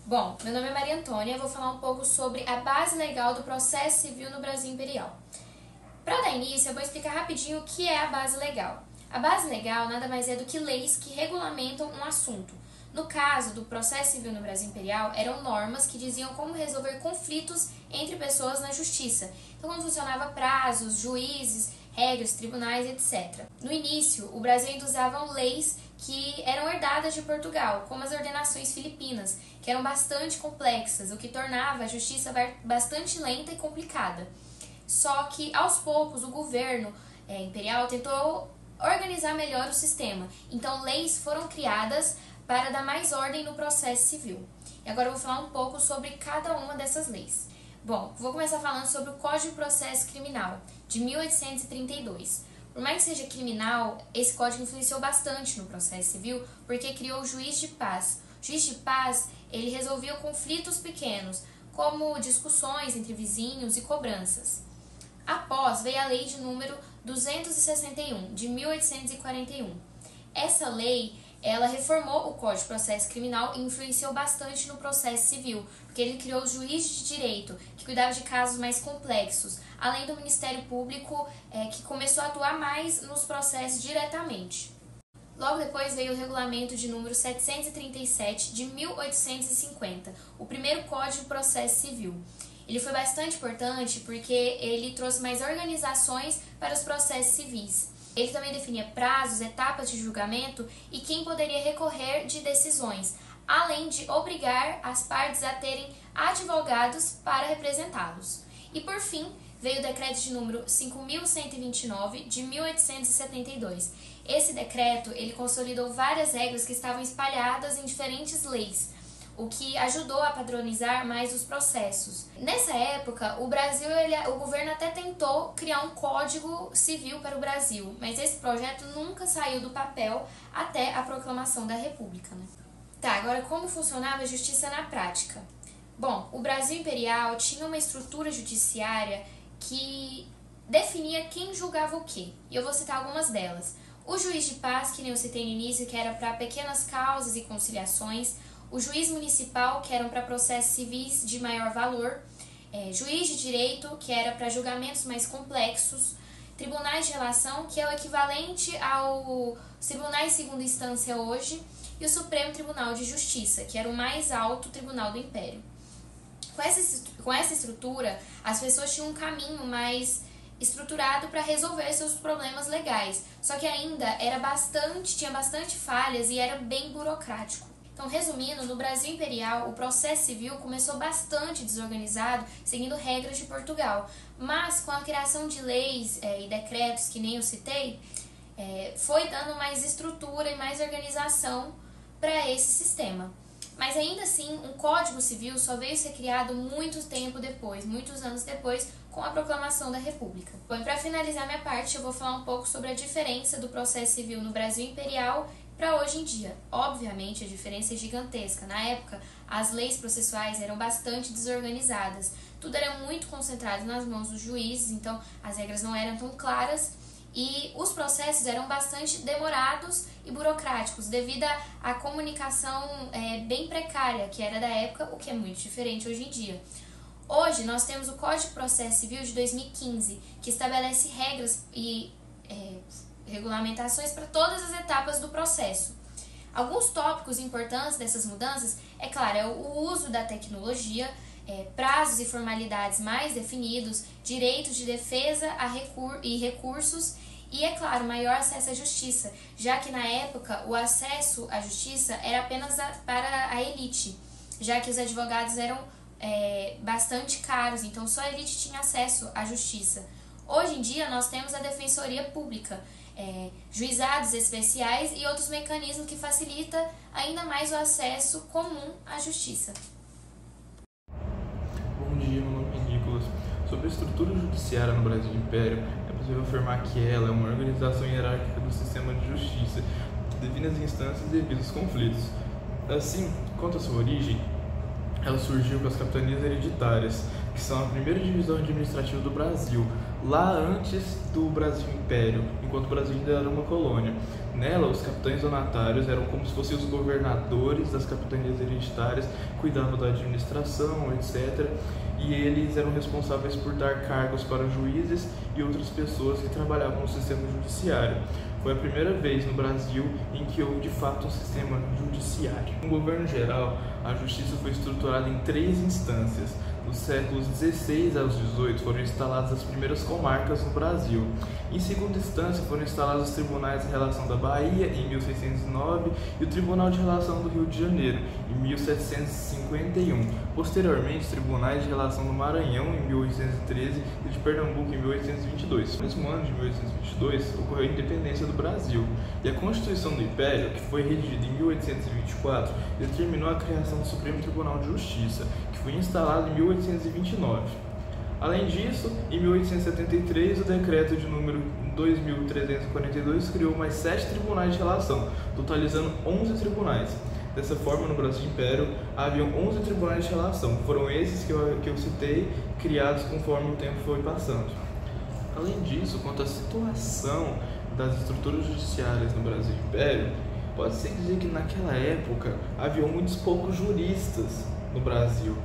Bom, meu nome é Maria Antônia e vou falar um pouco sobre a base legal do processo civil no Brasil Imperial. Para dar início, eu vou explicar rapidinho o que é a base legal. A base legal nada mais é do que leis que regulamentam um assunto. No caso do processo civil no Brasil Imperial, eram normas que diziam como resolver conflitos entre pessoas na justiça. Então, como funcionava prazos, juízes, regras, tribunais, etc. No início, o Brasil ainda usava leis que eram herdadas de Portugal, como as ordenações filipinas, que eram bastante complexas, o que tornava a justiça bastante lenta e complicada. Só que, aos poucos, o governo imperial tentou organizar melhor o sistema. Então, leis foram criadas para dar mais ordem no processo civil. E agora eu vou falar um pouco sobre cada uma dessas leis. Bom, vou começar falando sobre o Código de Processo Criminal, de 1832. Por mais que seja criminal, esse código influenciou bastante no processo civil, porque criou o juiz de paz. O juiz de paz, ele resolvia conflitos pequenos, como discussões entre vizinhos e cobranças. Após, veio a lei de número 261, de 1841. Essa lei, ela reformou o Código de Processo Criminal e influenciou bastante no processo civil, porque ele criou o juiz de direito, que cuidava de casos mais complexos, além do Ministério Público, que começou a atuar mais nos processos diretamente. Logo depois veio o regulamento de número 737 de 1850, o primeiro Código de Processo Civil. Ele foi bastante importante porque ele trouxe mais organizações para os processos civis. Ele também definia prazos, etapas de julgamento e quem poderia recorrer de decisões, além de obrigar as partes a terem advogados para representá-los. E por fim, veio o decreto de número 5.129 de 1872. Esse decreto, ele consolidou várias regras que estavam espalhadas em diferentes leis, o que ajudou a padronizar mais os processos. Nessa época, o governo até tentou criar um código civil para o Brasil, mas esse projeto nunca saiu do papel até a proclamação da República, né? Tá, agora como funcionava a justiça na prática? Bom, o Brasil Imperial tinha uma estrutura judiciária que definia quem julgava o quê, e eu vou citar algumas delas. O juiz de paz, que nem eu citei no início, que era para pequenas causas e conciliações, o juiz municipal, que eram para processos civis de maior valor, juiz de direito, que era para julgamentos mais complexos, tribunais de relação, que é o equivalente aos tribunais de segunda instância hoje, e o Tribunal de Justiça, que era o mais alto tribunal do Império. Com essa estrutura, as pessoas tinham um caminho mais estruturado para resolver seus problemas legais, só que ainda tinha bastante falhas e era bem burocrático. Então, resumindo, no Brasil Imperial, o processo civil começou bastante desorganizado, seguindo regras de Portugal. Mas, com a criação de leis e decretos, que nem eu citei, foi dando mais estrutura e mais organização para esse sistema. Mas, ainda assim, um Código Civil só veio ser criado muitos anos depois, com a proclamação da República. Bom, para finalizar minha parte, eu vou falar um pouco sobre a diferença do processo civil no Brasil Imperial para hoje em dia. Obviamente, a diferença é gigantesca. Na época, as leis processuais eram bastante desorganizadas. Tudo era muito concentrado nas mãos dos juízes, então as regras não eram tão claras e os processos eram bastante demorados e burocráticos devido à comunicação bem precária que era da época, o que é muito diferente hoje em dia. Hoje, nós temos o Código de Processo Civil de 2015, que estabelece regras e regulamentações para todas as etapas do processo. Alguns tópicos importantes dessas mudanças, é o uso da tecnologia, prazos e formalidades mais definidos, direitos de defesa e recursos e, maior acesso à justiça, já que na época o acesso à justiça era apenas para a elite, já que os advogados eram bastante caros, então só a elite tinha acesso à justiça. Hoje em dia nós temos a Defensoria Pública, juizados especiais e outros mecanismos que facilitam ainda mais o acesso comum à justiça. Bom dia, meu nome é Nicolas. Sobre a estrutura judiciária no Brasil Império, é possível afirmar que ela é uma organização hierárquica do sistema de justiça, que define as instâncias devido aos conflitos. Assim, quanto à sua origem, ela surgiu com as capitanias hereditárias, que são a primeira divisão administrativa do Brasil, lá antes do Brasil Império, enquanto o Brasil ainda era uma colônia. Nela, os capitães donatários eram como se fossem os governadores das capitanias hereditárias, cuidavam da administração, etc. E eles eram responsáveis por dar cargos para juízes e outras pessoas que trabalhavam no sistema judiciário. Foi a primeira vez no Brasil em que houve de fato um sistema judiciário. No governo geral, a justiça foi estruturada em 3 instâncias. Dos séculos XVI aos XVIII foram instaladas as primeiras comarcas no Brasil. Em segunda instância foram instalados os Tribunais de Relação da Bahia, em 1609, e o Tribunal de Relação do Rio de Janeiro, em 1751. Posteriormente, os Tribunais de Relação do Maranhão, em 1813, e de Pernambuco, em 1822. No mesmo ano de 1822, ocorreu a independência do Brasil, e a Constituição do Império, que foi redigida em 1824, determinou a criação do Supremo Tribunal de Justiça, que foi instalado em 1829. Além disso, em 1873, o decreto de número 2342 criou mais 7 tribunais de relação, totalizando 11 tribunais. Dessa forma, no Brasil Império, haviam 11 tribunais de relação. Foram esses que eu citei, criados conforme o tempo foi passando. Além disso, quanto à situação das estruturas judiciárias no Brasil Império, pode-se dizer que naquela época haviam muitos poucos juristas no Brasil.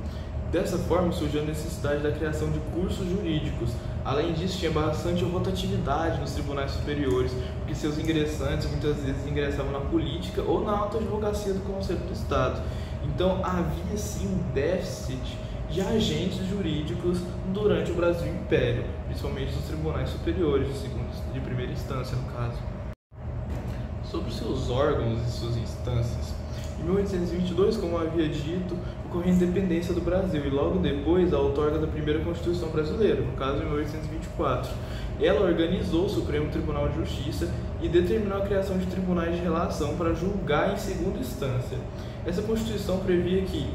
Dessa forma, surgiu a necessidade da criação de cursos jurídicos. Além disso, tinha bastante rotatividade nos tribunais superiores, porque seus ingressantes muitas vezes ingressavam na política ou na alta advocacia do Conselho do Estado. Então, havia sim um déficit de agentes jurídicos durante o Brasil Império, principalmente nos tribunais superiores, de primeira instância, no caso. Sobre seus órgãos e suas instâncias, em 1822, como havia dito, ocorreu a independência do Brasil e logo depois a outorga da primeira Constituição brasileira, no caso em 1824. Ela organizou o Supremo Tribunal de Justiça e determinou a criação de tribunais de relação para julgar em segunda instância. Essa Constituição previa que,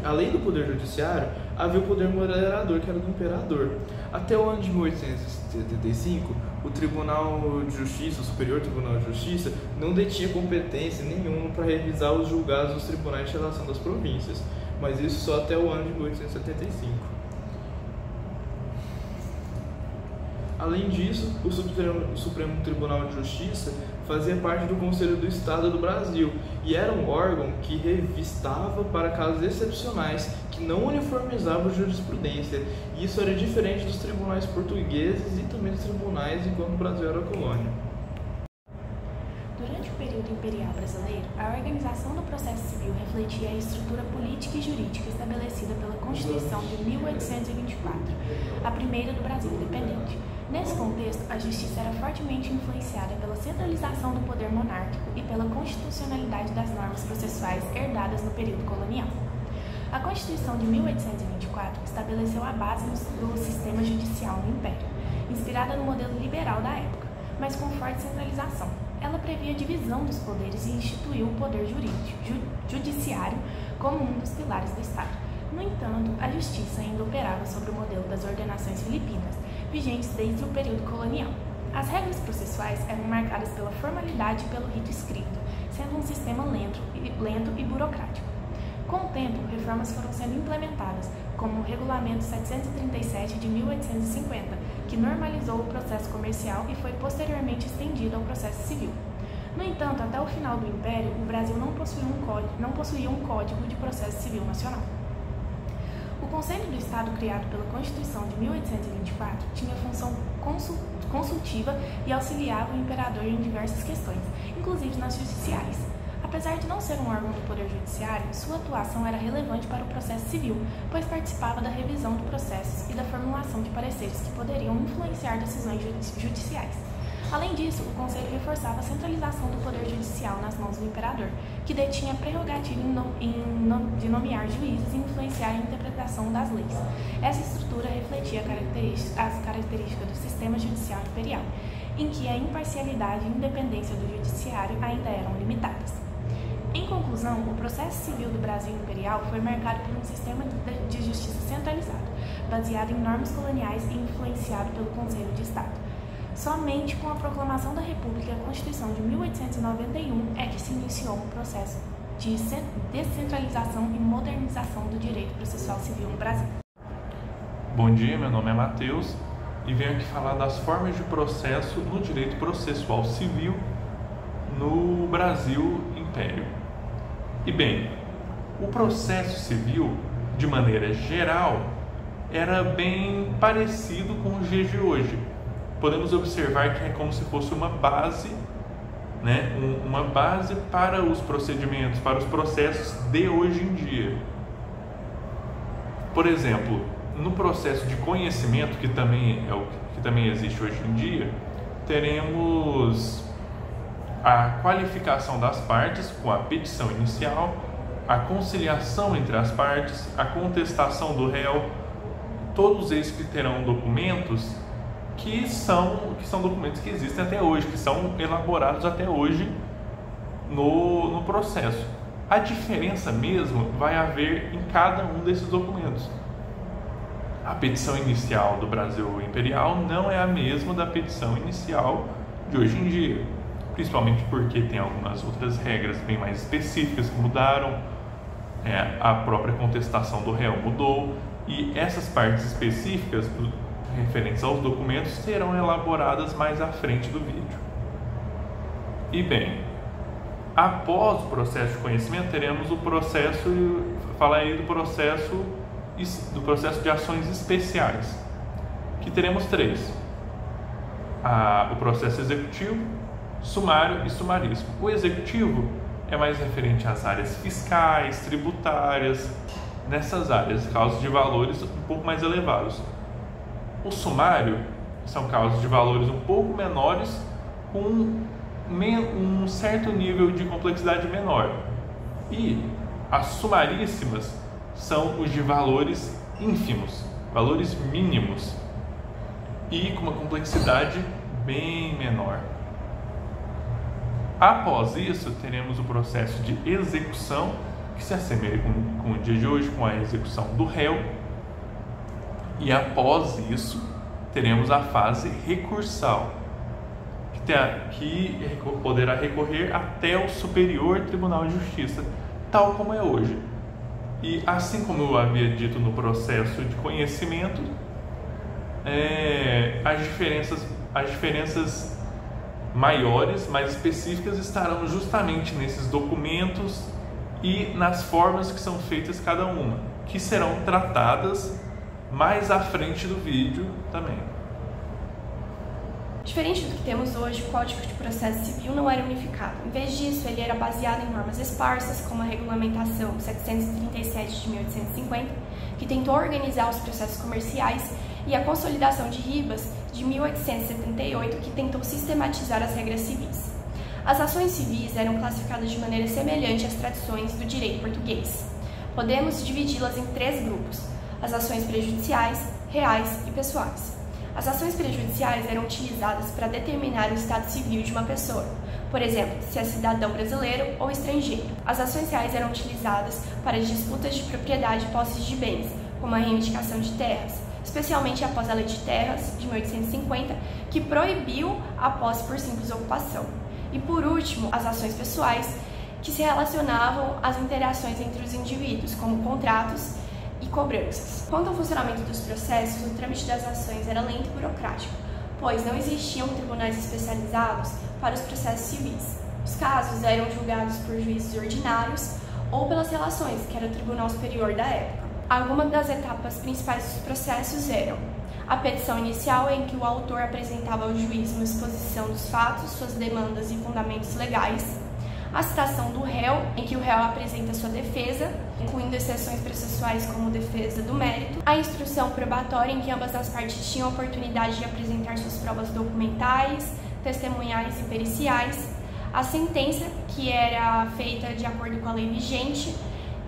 além do poder judiciário, havia o poder moderador, que era do imperador. Até o ano de 1875, o Tribunal de Justiça, o Superior Tribunal de Justiça, não detinha competência nenhuma para revisar os julgados dos tribunais de relação das províncias, mas isso só até o ano de 1875. Além disso, o Supremo Tribunal de Justiça fazia parte do Conselho do Estado do Brasil e era um órgão que revistava para casos excepcionais, que não uniformizava a jurisprudência. E isso era diferente dos tribunais portugueses e também dos tribunais enquanto o Brasil era colônia. Durante o período imperial brasileiro, a organização do processo civil refletia a estrutura política e jurídica estabelecida pela Constituição de 1824, a primeira do Brasil independente. Nesse contexto, a justiça era fortemente influenciada pela centralização do poder monárquico e pela constitucionalidade das normas processuais herdadas no período colonial. A Constituição de 1824 estabeleceu a base do sistema judicial no Império, inspirada no modelo liberal da época, mas com forte centralização. Ela previa a divisão dos poderes e instituiu o poder judiciário como um dos pilares do Estado. No entanto, a justiça ainda operava sobre o modelo das ordenações filipinas, vigentes desde o período colonial. As regras processuais eram marcadas pela formalidade e pelo rito escrito, sendo um sistema lento e burocrático. Com o tempo, reformas foram sendo implementadas, como o Regulamento 737 de 1850, que normalizou o processo comercial e foi posteriormente estendido ao processo civil. No entanto, até o final do Império, o Brasil não possuía um Código de Processo Civil Nacional. O Conselho do Estado, criado pela Constituição de 1824, tinha função consultiva e auxiliava o imperador em diversas questões, inclusive nas judiciais. Apesar de não ser um órgão do Poder Judiciário, sua atuação era relevante para o processo civil, pois participava da revisão de processos e da formulação de pareceres que poderiam influenciar decisões judiciais. Além disso, o Conselho reforçava a centralização do Poder Judicial nas mãos do imperador, que detinha a prerrogativa de nomear juízes e influenciar a interpretação das leis. Essa estrutura refletia as características do sistema judicial imperial, em que a imparcialidade e independência do judiciário ainda eram limitadas. Em conclusão, o processo civil do Brasil imperial foi marcado por um sistema de justiça centralizado, baseado em normas coloniais e influenciado pelo Conselho de Estado. Somente com a proclamação da República e a Constituição de 1891 é que se iniciou um processo de descentralização e modernização do direito processual civil no Brasil. Bom dia, meu nome é Matheus e venho aqui falar das formas de processo no direito processual civil no Brasil Império. E bem, o processo civil, de maneira geral, era bem parecido com os dias de hoje. Podemos observar que é como se fosse uma base, né? Uma base para os procedimentos, para os processos de hoje em dia. Por exemplo, no processo de conhecimento, que também é o que também existe hoje em dia, teremos a qualificação das partes com a petição inicial, a conciliação entre as partes, a contestação do réu, todos eles que terão documentos que são documentos que existem até hoje, que são elaborados até hoje no processo. A diferença mesmo vai haver em cada um desses documentos. A petição inicial do Brasil Imperial não é a mesma da petição inicial de hoje em dia, principalmente porque tem algumas outras regras bem mais específicas que mudaram, a própria contestação do réu mudou, e essas partes específicas referentes aos documentos serão elaboradas mais à frente do vídeo. E bem, após o processo de conhecimento, teremos o processo, falar aí do processo de ações especiais, que teremos 3. O processo executivo, sumário e sumaríssimo. O executivo é mais referente às áreas fiscais, tributárias, nessas áreas, causas de valores um pouco mais elevados. O sumário são causas de valores um pouco menores, com um certo nível de complexidade menor. E as sumaríssimas são os de valores ínfimos, valores mínimos, e com uma complexidade bem menor. Após isso, teremos o processo de execução, que se assemelha com o dia de hoje, com a execução do réu. E após isso, teremos a fase recursal, que poderá recorrer até o Superior Tribunal de Justiça, tal como é hoje. E assim como eu havia dito no processo de conhecimento, as diferenças maiores, mais específicas, estarão justamente nesses documentos e nas formas que são feitas cada uma, que serão tratadas mais à frente do vídeo também. Diferente do que temos hoje, o Código de Processo Civil não era unificado. Em vez disso, ele era baseado em normas esparsas, como a Regulamentação 737 de 1850, que tentou organizar os processos comerciais, e a Consolidação de Ribas de 1878, que tentou sistematizar as regras civis. As ações civis eram classificadas de maneira semelhante às tradições do direito português. Podemos dividi-las em 3 grupos: as ações prejudiciais, reais e pessoais. As ações prejudiciais eram utilizadas para determinar o estado civil de uma pessoa, por exemplo, se é cidadão brasileiro ou estrangeiro. As ações reais eram utilizadas para disputas de propriedade e posses de bens, como a reivindicação de terras, especialmente após a Lei de Terras, de 1850, que proibiu a posse por simples ocupação. E por último, as ações pessoais, que se relacionavam às interações entre os indivíduos, como contratos e cobranças. Quanto ao funcionamento dos processos, o trâmite das ações era lento e burocrático, pois não existiam tribunais especializados para os processos civis. Os casos eram julgados por juízes ordinários ou pelas relações, que era o Tribunal Superior da época. Algumas das etapas principais dos processos eram a petição inicial, em que o autor apresentava ao juiz uma exposição dos fatos, suas demandas e fundamentos legais; a citação do réu, em que o réu apresenta sua defesa, incluindo exceções processuais como defesa do mérito; a instrução probatória, em que ambas as partes tinham a oportunidade de apresentar suas provas documentais, testemunhais e periciais; a sentença, que era feita de acordo com a lei vigente;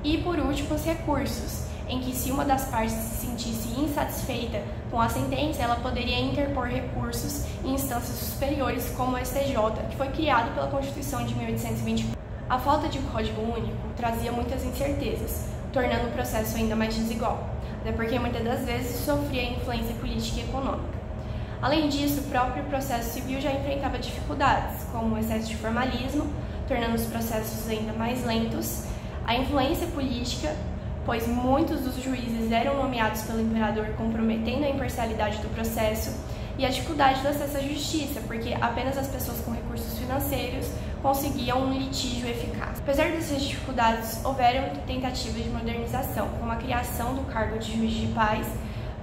e, por último, os recursos, em que, se uma das partes se sentisse insatisfeita com a sentença, ela poderia interpor recursos em instâncias superiores, como o STJ, que foi criado pela Constituição de 1824. A falta de um código único trazia muitas incertezas, tornando o processo ainda mais desigual, até porque muitas das vezes sofria influência política e econômica. Além disso, o próprio processo civil já enfrentava dificuldades, como o excesso de formalismo, tornando os processos ainda mais lentos, a influência política, pois muitos dos juízes eram nomeados pelo imperador, comprometendo a imparcialidade do processo, e a dificuldade do acesso à justiça, porque apenas as pessoas com recursos financeiros conseguiam um litígio eficaz. Apesar dessas dificuldades, houveram tentativas de modernização, como a criação do cargo de juiz de paz,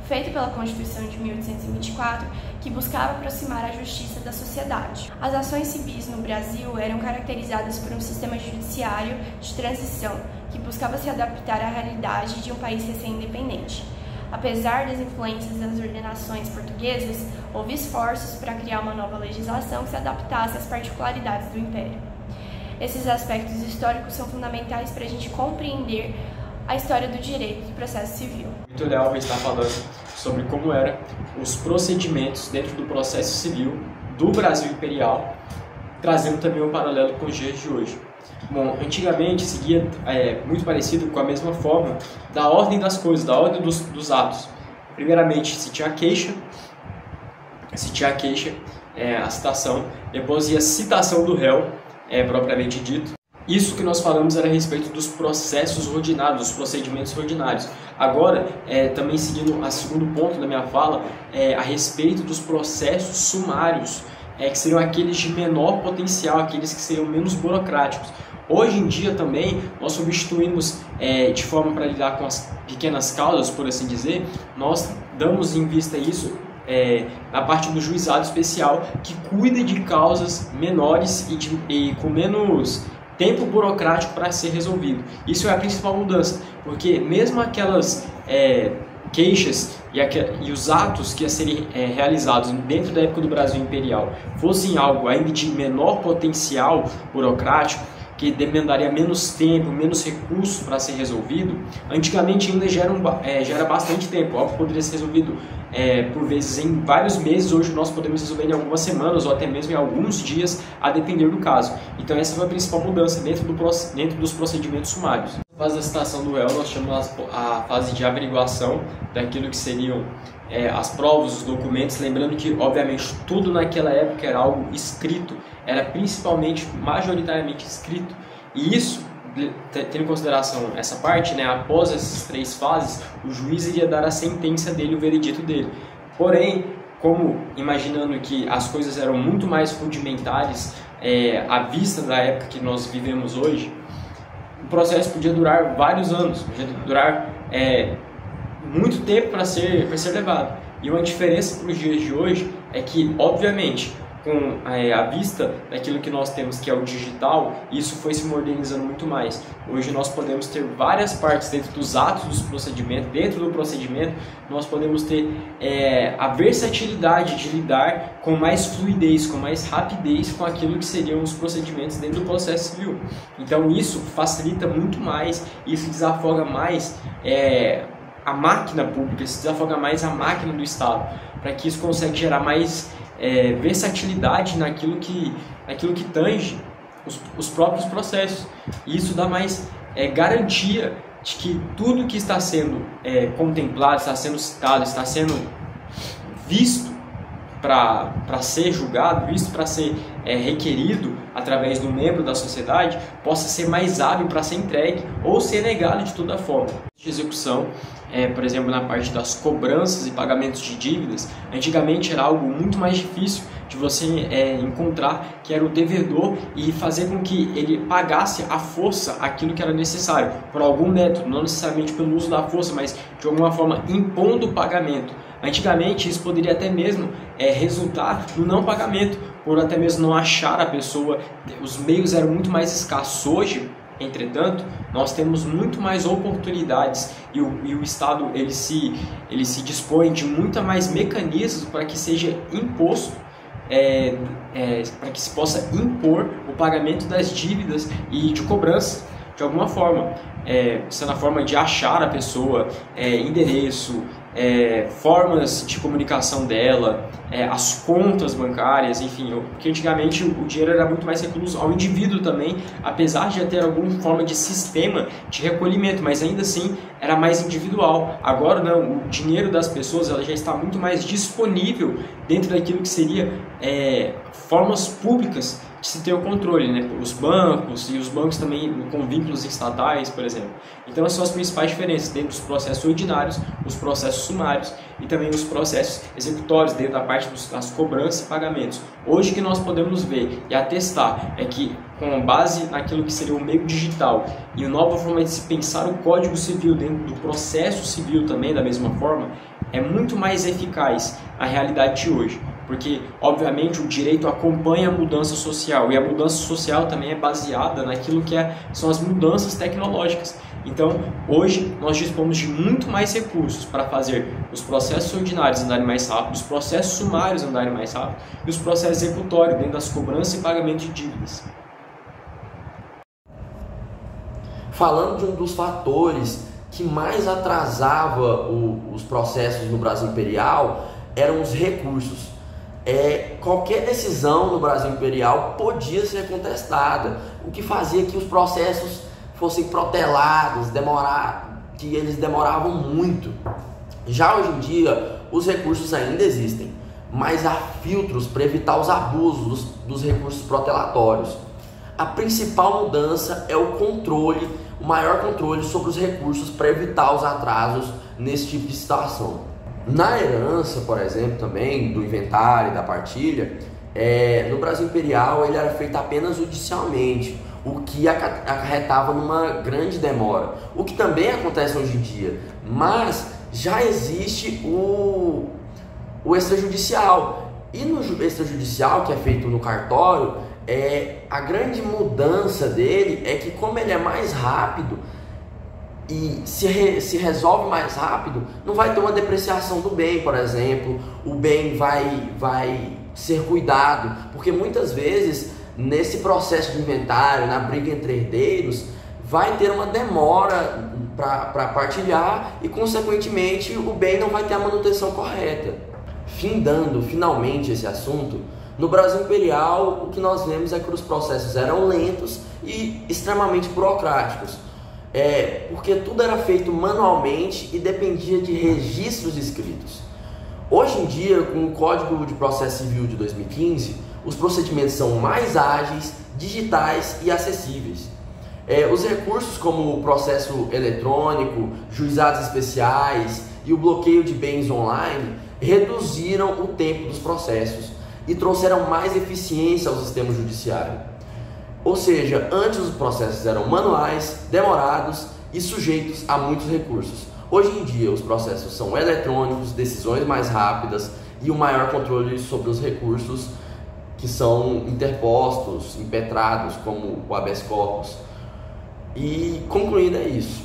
feito pela Constituição de 1824, que buscava aproximar a justiça da sociedade. As ações civis no Brasil eram caracterizadas por um sistema judiciário de transição, que buscava se adaptar à realidade de um país recém-independente. Apesar das influências das ordenações portuguesas, houve esforços para criar uma nova legislação que se adaptasse às particularidades do Império. Esses aspectos históricos são fundamentais para a gente compreender a história do direito do processo civil. Muito legal vai estar falando sobre como eram os procedimentos dentro do processo civil do Brasil Imperial, trazendo também um paralelo com os dias de hoje. Bom, antigamente seguia muito parecido com a mesma forma da ordem das coisas, da ordem dos atos. Primeiramente, se tinha a queixa, a citação, depois ia a citação do réu, propriamente dito. Isso que nós falamos era a respeito dos processos ordinários, dos procedimentos ordinários. Agora, também seguindo o segundo ponto da minha fala, a respeito dos processos sumários, que seriam aqueles de menor potencial, aqueles que seriam menos burocráticos. Hoje em dia também nós substituímos, de forma para lidar com as pequenas causas, por assim dizer, nós damos em vista isso na parte do juizado especial, que cuida de causas menores e com menos tempo burocrático para ser resolvido. Isso é a principal mudança, porque mesmo aquelas queixas e os atos que iam ser realizados dentro da época do Brasil Imperial fossem algo ainda de menor potencial burocrático, que demandaria menos tempo, menos recursos para ser resolvido, antigamente ainda gera bastante tempo. Algo poderia ser resolvido por vezes em vários meses, hoje nós podemos resolver em algumas semanas ou até mesmo em alguns dias, a depender do caso. Então essa foi a principal mudança dentro dos procedimentos sumários. Na fase da citação do réu, nós chamamos a fase de averiguação daquilo que seriam as provas, os documentos, lembrando que, obviamente, tudo naquela época era algo escrito, era principalmente, majoritariamente escrito, e isso, tendo em consideração essa parte, após essas 3 fases, o juiz iria dar a sentença dele, o veredito dele. Porém, como imaginando que as coisas eram muito mais rudimentares à vista da época que nós vivemos hoje, o processo podia durar vários anos, podia durar muito tempo para ser levado. E uma diferença para os dias de hoje é que, obviamente, com a vista daquilo que nós temos, que é o digital, isso foi se modernizando muito mais. Hoje nós podemos ter várias partes dentro dos atos dos procedimentos, dentro do procedimento nós podemos ter a versatilidade de lidar com mais fluidez, com mais rapidez com aquilo que seriam os procedimentos dentro do processo civil. Então isso facilita muito mais, isso desafoga mais a máquina pública, isso desafoga mais a máquina do Estado, para que isso consiga gerar mais versatilidade naquilo que tange os próprios processos. E isso dá mais garantia de que tudo que está sendo contemplado, está sendo citado, está sendo visto para ser julgado, visto para ser requerido através do membro da sociedade, possa ser mais hábil para ser entregue ou ser negado de toda forma. De execução, por exemplo, na parte das cobranças e pagamentos de dívidas, antigamente era algo muito mais difícil de você encontrar que era o devedor e fazer com que ele pagasse à força aquilo que era necessário, por algum método, não necessariamente pelo uso da força, mas de alguma forma impondo o pagamento. Antigamente isso poderia até mesmo resultar no não pagamento, por até mesmo não achar a pessoa, os meios eram muito mais escassos. Hoje, entretanto, nós temos muito mais oportunidades e o Estado ele se dispõe de muito mais mecanismos para que seja imposto, para que se possa impor o pagamento das dívidas e de cobrança de alguma forma, sendo a forma de achar a pessoa, endereço, formas de comunicação dela, as contas bancárias, enfim, porque antigamente o dinheiro era muito mais recluso ao indivíduo também, apesar de já ter alguma forma de sistema de recolhimento, mas ainda assim era mais individual. Agora não, o dinheiro das pessoas ela já está muito mais disponível dentro daquilo que seria formas públicas se ter o controle, né? Os bancos e os bancos também com vínculos estatais, por exemplo. Então, essas são as principais diferenças dentro dos processos ordinários, os processos sumários e também os processos executórios, dentro da parte das cobranças e pagamentos. Hoje, o que nós podemos ver e atestar é que, com base naquilo que seria o meio digital e a nova forma de se pensar o Código Civil dentro do processo civil também, da mesma forma, é muito mais eficaz a realidade de hoje. Porque, obviamente, o direito acompanha a mudança social e a mudança social também é baseada naquilo que são as mudanças tecnológicas. Então, hoje, nós dispomos de muito mais recursos para fazer os processos ordinários andarem mais rápido, os processos sumários andarem mais rápido e os processos executórios dentro das cobranças e pagamento de dívidas. Falando de um dos fatores que mais atrasava os processos no Brasil Imperial, eram os recursos. Qualquer decisão no Brasil Imperial podia ser contestada, o que fazia que os processos fossem protelados, que eles demoravam muito. Já hoje em dia, os recursos ainda existem, mas há filtros para evitar os abusos dos recursos protelatórios. A principal mudança é o maior controle sobre os recursos para evitar os atrasos nesse tipo de situação. Na herança, por exemplo, também, do inventário e da partilha, no Brasil Imperial ele era feito apenas judicialmente, o que acarretava numa grande demora, o que também acontece hoje em dia, mas já existe o extrajudicial, e no extrajudicial, que é feito no cartório, a grande mudança dele é que, como ele é mais rápido e se resolve mais rápido, não vai ter uma depreciação do bem, por exemplo, o bem vai ser cuidado, porque muitas vezes nesse processo de inventário, na briga entre herdeiros, vai ter uma demora para partilhar e, consequentemente, o bem não vai ter a manutenção correta. Findando finalmente esse assunto, no Brasil Imperial, o que nós vemos é que os processos eram lentos e extremamente burocráticos, porque tudo era feito manualmente e dependia de registros escritos. Hoje em dia, com o Código de Processo Civil de 2015, os procedimentos são mais ágeis, digitais e acessíveis. Os recursos como o processo eletrônico, juizados especiais e o bloqueio de bens online reduziram o tempo dos processos e trouxeram mais eficiência ao sistema judiciário. Ou seja, antes os processos eram manuais, demorados e sujeitos a muitos recursos. Hoje em dia os processos são eletrônicos, decisões mais rápidas e um maior controle sobre os recursos que são interpostos, impetrados, como o habeas corpus. E concluindo é isso.